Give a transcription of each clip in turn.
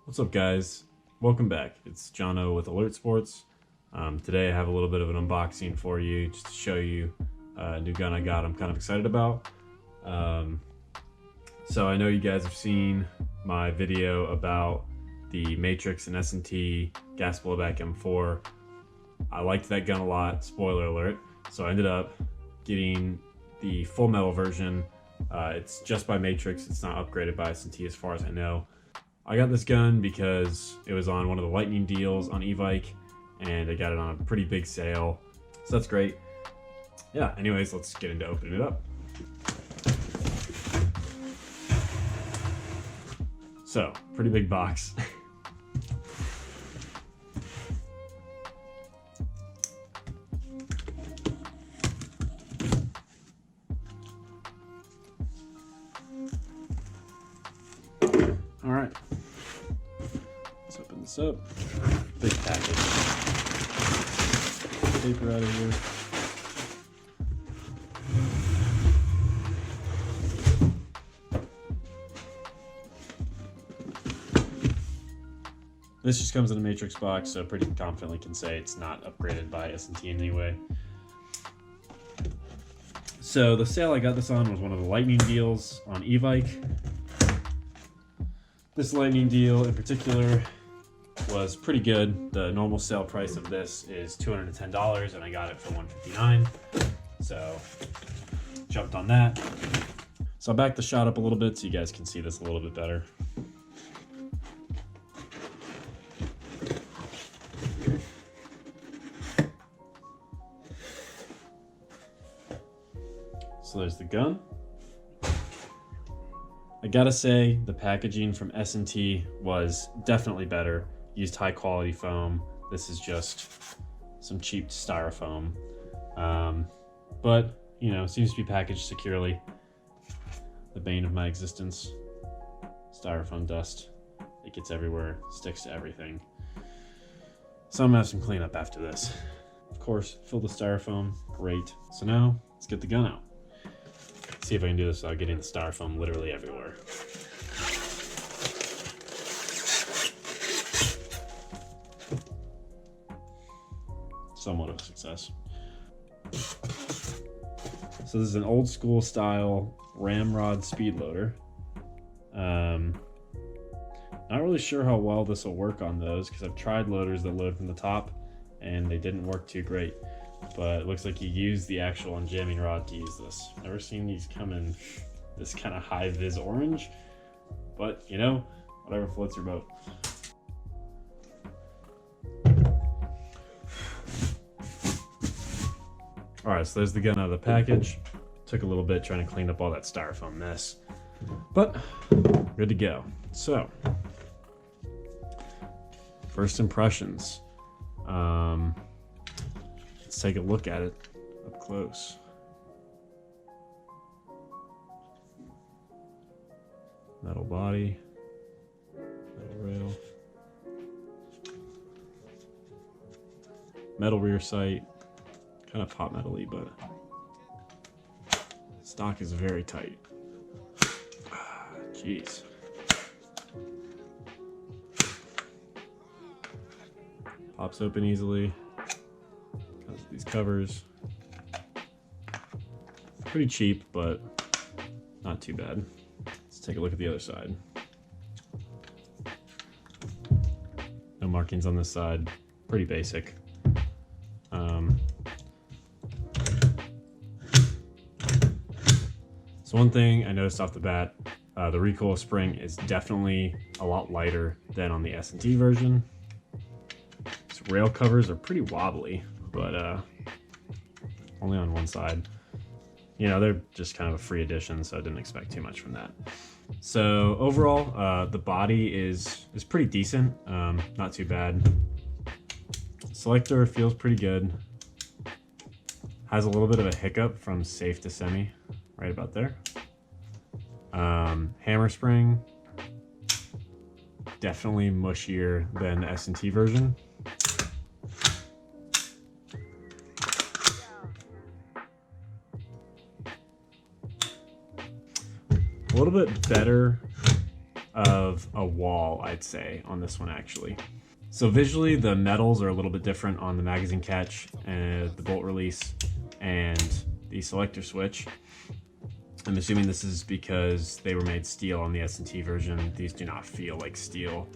What's up, guys? Welcome back. It's Jono with Alert Sports. Today I have a little bit of an unboxing for you just to show you a new gun I got I'm kind of excited about. So I know you guys have seen my video about the Matrix and S&T gas blowback M4. I liked that gun a lot, spoiler alert. So I ended up getting the full metal version. It's just by Matrix, it's not upgraded by S&T as far as I know. I got this gun because it was on one of the lightning deals on e-bike and I got it on a pretty big sale, so that's great. Yeah, anyways, let's get into opening it up. So, pretty big box. All right, let's open this up. Big package. Paper out of here. This just comes in a Matrix box, so pretty confidently can say it's not upgraded by S&T in any way. So the sale I got this on was one of the lightning deals on e-bike. This lightning deal in particular was pretty good. The normal sale price of this is $210 and I got it for $159. So jumped on that. So I'll back the shot up a little bit so you guys can see this a little bit better. So there's the gun. I gotta say, the packaging from S&T was definitely better. Used high quality foam. This is just some cheap styrofoam. But, you know, seems to be packaged securely. The bane of my existence. Styrofoam dust. It gets everywhere, sticks to everything. So I'm gonna have some cleanup after this. Of course, fill the styrofoam, great. So now, let's get the gun out. See if I can do this without getting the styrofoam literally everywhere. Somewhat of a success. So this is an old school style ramrod speed loader. Not really sure how well this will work on those because I've tried loaders that load from the top and they didn't work too great. But it looks like you use the actual unjamming rod to use this. Never seen these come in this kind of high vis orange, but you know, whatever floats your boat. All right, so there's the gun out of the package. Took a little bit trying to clean up all that styrofoam mess, but good to go. So, first impressions. Let's take a look at it up close. Metal body, metal rail, metal rear sight, kind of pot metal-y, but stock is very tight. Jeez. Pops open easily. These covers, pretty cheap, but not too bad. Let's take a look at the other side. No markings on this side, pretty basic. So one thing I noticed off the bat, the recoil spring is definitely a lot lighter than on the S&T version. These rail covers are pretty wobbly, but only on one side. You know, they're just kind of a free addition, so I didn't expect too much from that. So overall, the body is pretty decent, not too bad. Selector feels pretty good. Has a little bit of a hiccup from safe to semi, right about there. Hammer spring, definitely mushier than the S&T version. A little bit better of a wall, I'd say, on this one actually. So visually, the metals are a little bit different on the magazine catch and the bolt release and the selector switch. I'm assuming this is because they were made steel on the S&T version. These do not feel like steel.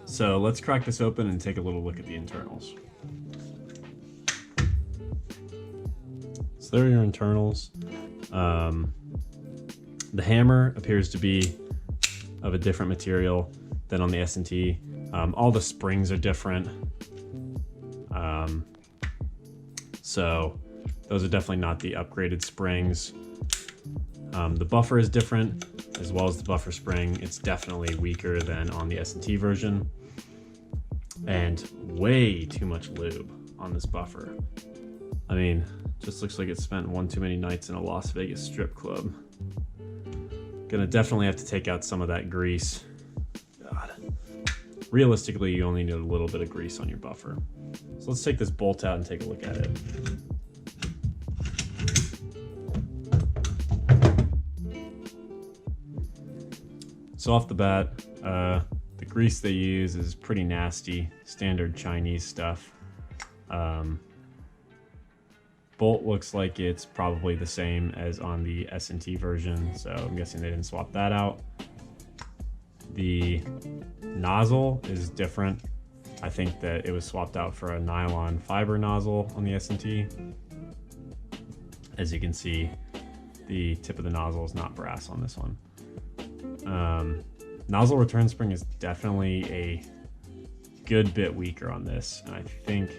So let's crack this open and take a little look at the internals. So there are your internals. The hammer appears to be of a different material than on the S&T. All the springs are different. So those are definitely not the upgraded springs. The buffer is different, as well as the buffer spring. It's definitely weaker than on the S&T version. And way too much lube on this buffer. I mean, just looks like it spent one too many nights in a Las Vegas strip club. Gonna definitely have to take out some of that grease. God. Realistically, you only need a little bit of grease on your buffer. So let's take this bolt out and take a look at it. So off the bat, the grease they use is pretty nasty, standard Chinese stuff. Bolt looks like it's probably the same as on the S&T version, so I'm guessing they didn't swap that out. The nozzle is different. I think that it was swapped out for a nylon fiber nozzle on the S&T. As you can see, the tip of the nozzle is not brass on this one. Nozzle return spring is definitely a good bit weaker on this, and I think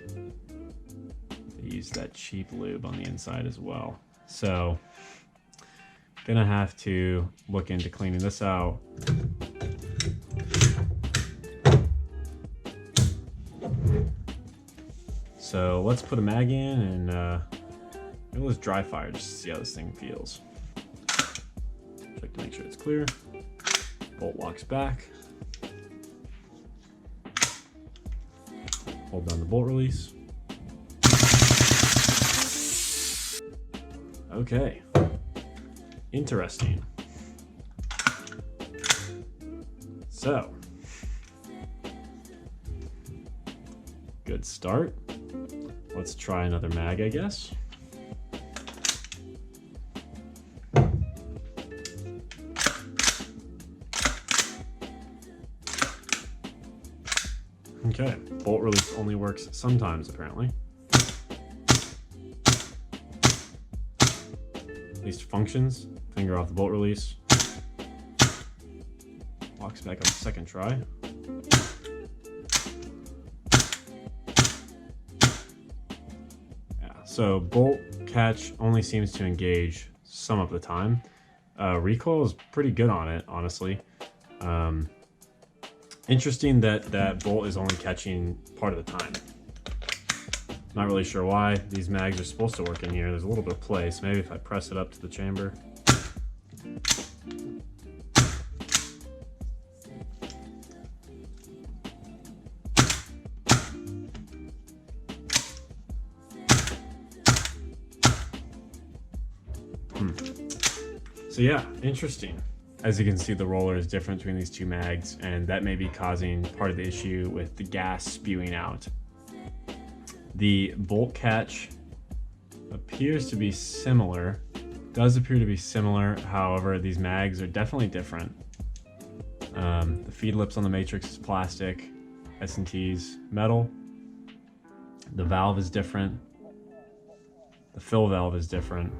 they use that cheap lube on the inside as well. So gonna have to look into cleaning this out. So let's put a mag in and maybe let's dry fire just to see how this thing feels. Check to make sure it's clear. Bolt locks back. Hold down the bolt release. Okay, interesting. So, good start. Let's try another mag, I guess. Okay, bolt release only works sometimes, apparently. At least functions. Finger off the bolt release. Locks back up second try. Yeah, so bolt catch only seems to engage some of the time. Recoil is pretty good on it, honestly. Interesting that that bolt is only catching part of the time. Not really sure why. These mags are supposed to work in here. There's a little bit of play, so maybe if I press it up to the chamber. So yeah, interesting. As you can see, the roller is different between these two mags, and that may be causing part of the issue with the gas spewing out. The bolt catch appears to be similar, does appear to be similar. However, these mags are definitely different. The feed lips on the Matrix is plastic, S&T's metal. The valve is different. The fill valve is different.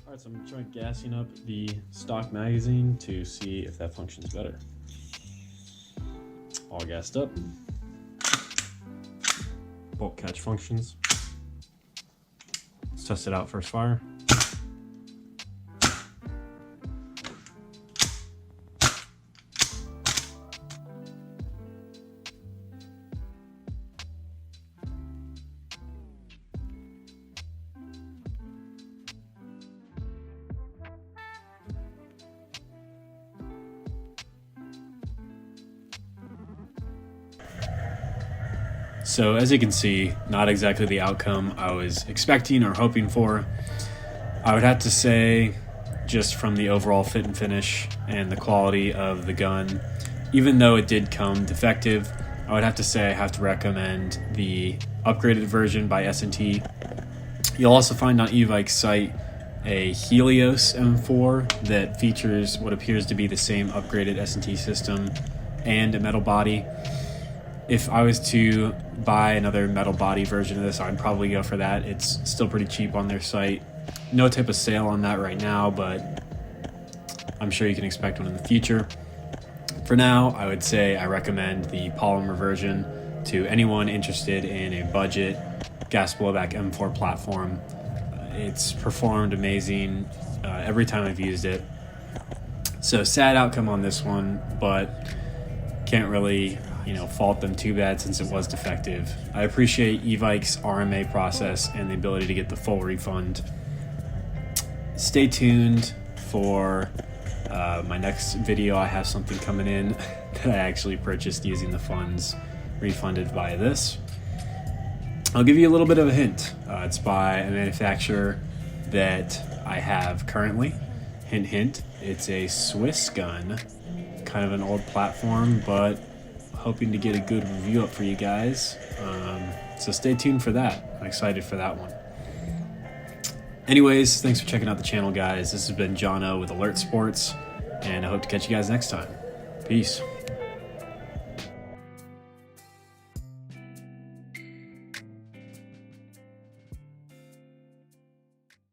All right, so I'm trying gassing up the stock magazine to see if that functions better. All gassed up. Bolt catch functions. Let's test it out first fire. So as you can see, not exactly the outcome I was expecting or hoping for. I would have to say, just from the overall fit and finish and the quality of the gun, even though it did come defective, I would have to say I have to recommend the upgraded version by S&T. You'll also find on Evike's site a Helios M4 that features what appears to be the same upgraded S&T system and a metal body. If I was to buy another metal body version of this, I'd probably go for that. It's still pretty cheap on their site. No type of sale on that right now, but I'm sure you can expect one in the future. For now, I would say I recommend the polymer version to anyone interested in a budget gas blowback M4 platform. It's performed amazing every time I've used it. So sad outcome on this one, but can't really fault them too bad since it was defective. I appreciate Evike's RMA process and the ability to get the full refund. Stay tuned for my next video. I have something coming in that I actually purchased using the funds refunded via this. I'll give you a little bit of a hint. It's by a manufacturer that I have currently. Hint, hint. It's a Swiss gun, kind of an old platform, but hoping to get a good review up for you guys. So stay tuned for that. I'm excited for that one. Anyways, thanks for checking out the channel, guys. This has been Jono with Alert Sports, and I hope to catch you guys next time. Peace.